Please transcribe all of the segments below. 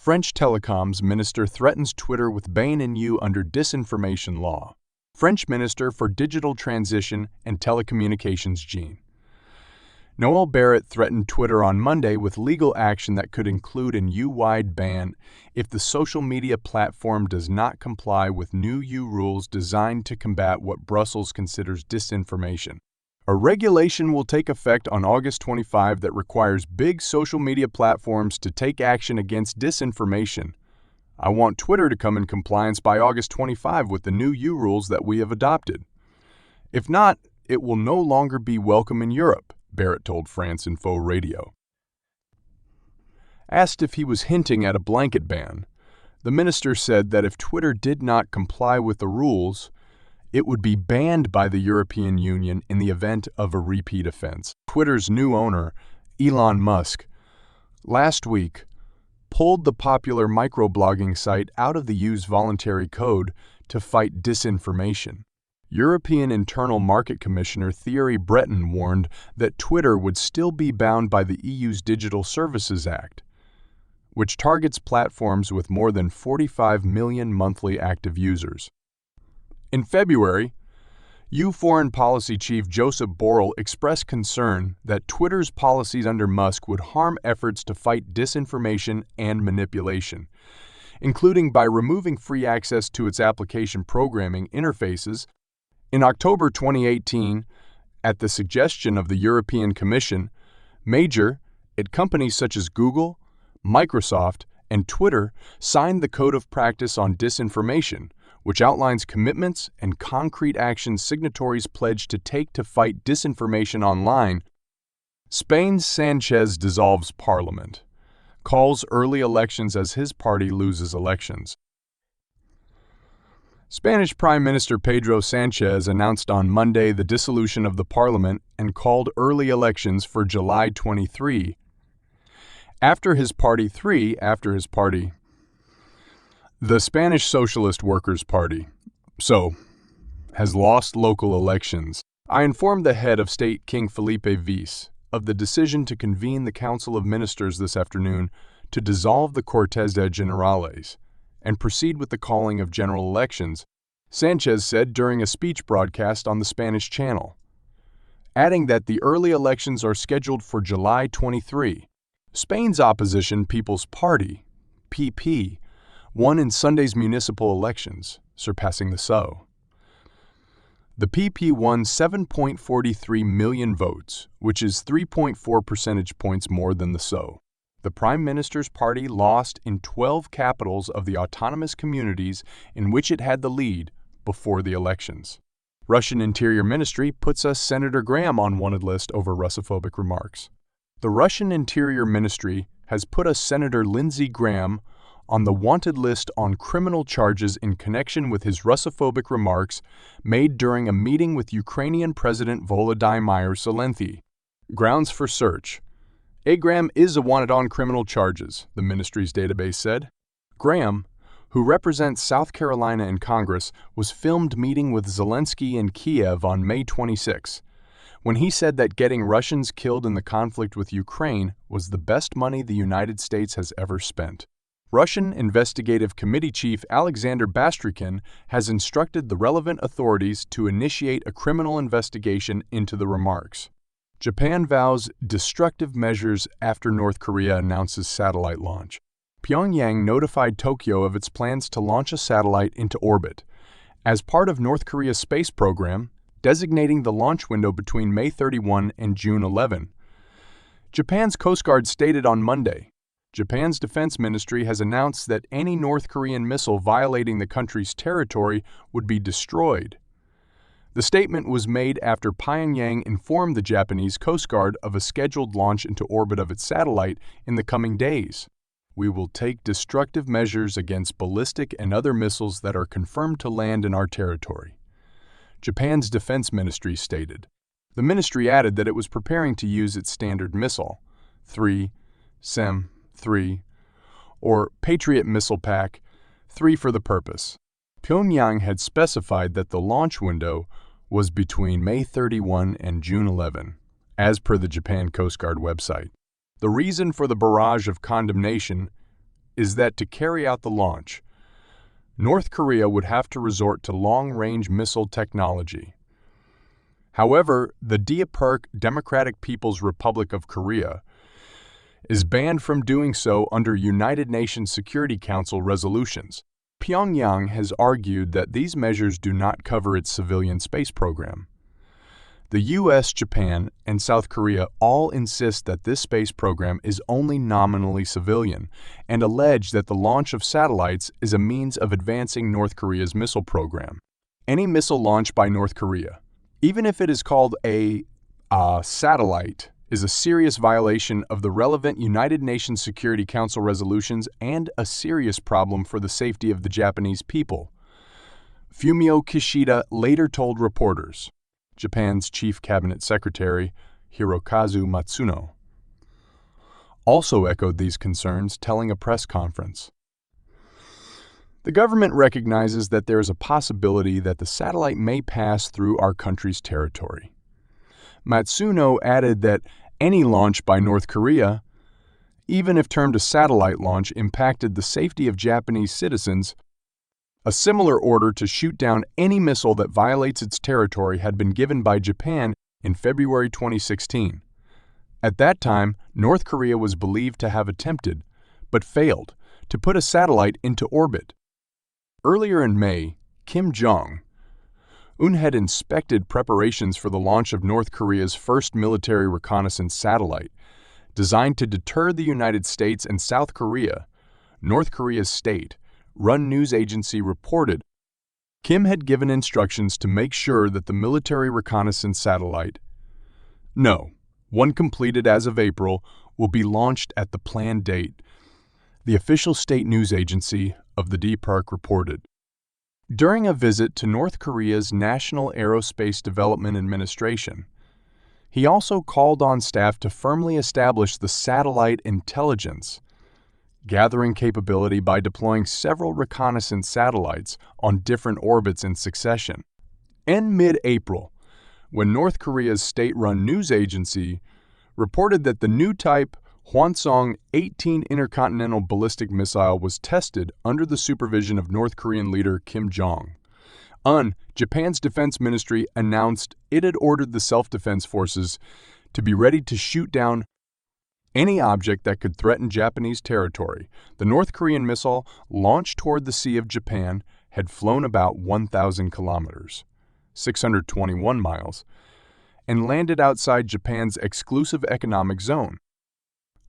French telecoms minister threatens Twitter with ban-in-you under disinformation law. French Minister for Digital Transition and Telecommunications Jean Noel Barrot threatened Twitter on Monday with legal action that could include an EU-wide ban if the social media platform does not comply with new EU rules designed to combat what Brussels considers disinformation. A regulation will take effect on August 25 that requires big social media platforms to take action against disinformation. I want Twitter to come in compliance by August 25 with the new EU rules that we have adopted. If not, it will no longer be welcome in Europe, Barrot told France Info Radio. Asked if he was hinting at a blanket ban, the minister said that if Twitter did not comply with the rules, it would be banned by the European Union in the event of a repeat offense. Twitter's new owner, Elon Musk, last week pulled the popular microblogging site out of the EU's voluntary code to fight disinformation. European Internal Market Commissioner Thierry Breton warned that Twitter would still be bound by the EU's Digital Services Act, which targets platforms with more than 45 million monthly active users. In February, EU Foreign Policy Chief Josep Borrell expressed concern that Twitter's policies under Musk would harm efforts to fight disinformation and manipulation, including by removing free access to its application programming interfaces. In October 2018, at the suggestion of the European Commission, companies such as Google, Microsoft, and Twitter signed the Code of Practice on Disinformation, which outlines commitments and concrete actions signatories pledge to take to fight disinformation online. Spain's Sánchez dissolves parliament, calls early elections as his party loses elections. Spanish Prime Minister Pedro Sánchez announced on Monday the dissolution of the parliament and called early elections for July 23. The Spanish Socialist Workers' Party, has lost local elections. I informed the head of state, King Felipe VI, of the decision to convene the Council of Ministers this afternoon to dissolve the Cortes Generales and proceed with the calling of general elections, Sánchez said during a speech broadcast on the Spanish channel, adding that the early elections are scheduled for July 23. Spain's opposition People's Party, PP, won in Sunday's municipal elections, surpassing the PSOE. The PP won 7.43 million votes, which is 3.4 percentage points more than the PSOE. The Prime Minister's party lost in 12 capitals of the autonomous communities in which it had the lead before the elections. Russian Interior Ministry puts us Senator Graham on wanted list over Russophobic remarks. The Russian Interior Ministry has put us Senator Lindsey Graham on the wanted list on criminal charges in connection with his Russophobic remarks made during a meeting with Ukrainian President Volodymyr Zelensky. Grounds for search. Graham is wanted on criminal charges, the ministry's database said. Graham, who represents South Carolina in Congress, was filmed meeting with Zelensky in Kiev on May 26, when he said that getting Russians killed in the conflict with Ukraine was the best money the United States has ever spent. Russian Investigative Committee Chief Alexander Bastrikin has instructed the relevant authorities to initiate a criminal investigation into the remarks. Japan vows destructive measures after North Korea announces satellite launch. Pyongyang notified Tokyo of its plans to launch a satellite into orbit as part of North Korea's space program, designating the launch window between May 31 and June 11. Japan's Coast Guard stated on Monday, Japan's Defense Ministry has announced that any North Korean missile violating the country's territory would be destroyed. The statement was made after Pyongyang informed the Japanese Coast Guard of a scheduled launch into orbit of its satellite in the coming days. We will take destructive measures against ballistic and other missiles that are confirmed to land in our territory, Japan's Defense Ministry stated. The ministry added that it was preparing to use its Standard Missile 3, SEM 3, or Patriot Missile Pack 3 for the purpose. Pyongyang had specified that the launch window was between May 31 and June 11, as per the Japan Coast Guard website. The reason for the barrage of condemnation is that to carry out the launch, North Korea would have to resort to long-range missile technology. However, the Daepark Democratic People's Republic of Korea is banned from doing so under United Nations Security Council resolutions. Pyongyang has argued that these measures do not cover its civilian space program. The US, Japan, and South Korea all insist that this space program is only nominally civilian and allege that the launch of satellites is a means of advancing North Korea's missile program. Any missile launch by North Korea, even if it is called a satellite, is a serious violation of the relevant United Nations Security Council resolutions and a serious problem for the safety of the Japanese people. Fumio Kishida later told reporters. Japan's Chief Cabinet Secretary, Hirokazu Matsuno, also echoed these concerns, telling a press conference. The government recognizes that there is a possibility that the satellite may pass through our country's territory. Matsuno added that any launch by North Korea, even if termed a satellite launch, impacted the safety of Japanese citizens. A similar order to shoot down any missile that violates its territory had been given by Japan in February 2016. At that time, North Korea was believed to have attempted, but failed, to put a satellite into orbit. Earlier in May, Kim Jong-un had inspected preparations for the launch of North Korea's first military reconnaissance satellite, designed to deter the United States and South Korea. North Korea's state-run news agency reported Kim had given instructions to make sure that the military reconnaissance satellite, one completed as of April, will be launched at the planned date, the official state news agency of the Daepark reported. During a visit to North Korea's National Aerospace Development Administration, he also called on staff to firmly establish the satellite intelligence gathering capability by deploying several reconnaissance satellites on different orbits in succession. In mid-April, when North Korea's state-run news agency reported that the new type Hwasong-18 intercontinental ballistic missile was tested under the supervision of North Korean leader Kim Jong-un, Japan's defense ministry announced it had ordered the self-defense forces to be ready to shoot down any object that could threaten Japanese territory. The North Korean missile, launched toward the Sea of Japan, had flown about 1,000 kilometers, 621 miles, and landed outside Japan's exclusive economic zone.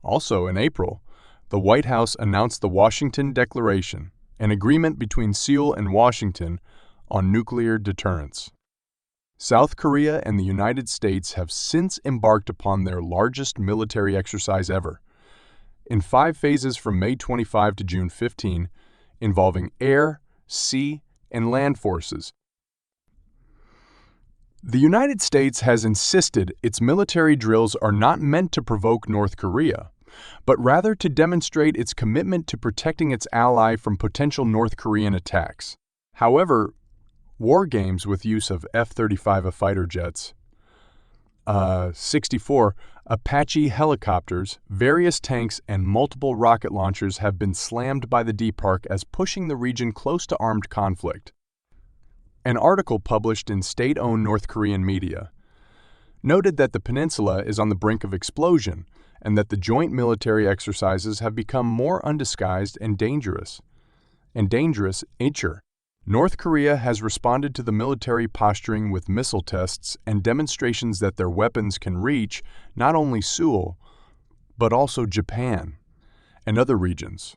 Also in April, the White House announced the Washington Declaration, an agreement between Seoul and Washington on nuclear deterrence. South Korea and the United States have since embarked upon their largest military exercise ever, in 5 phases from May 25 to June 15, involving air, sea, and land forces. The United States has insisted its military drills are not meant to provoke North Korea, but rather to demonstrate its commitment to protecting its ally from potential North Korean attacks. However, war games with use of F-35 fighter jets, 64 Apache helicopters, various tanks, and multiple rocket launchers have been slammed by the Daepark as pushing the region close to armed conflict. An article published in state-owned North Korean media noted that the peninsula is on the brink of explosion and that the joint military exercises have become more undisguised and dangerous. North Korea has responded to the military posturing with missile tests and demonstrations that their weapons can reach not only Seoul, but also Japan and other regions.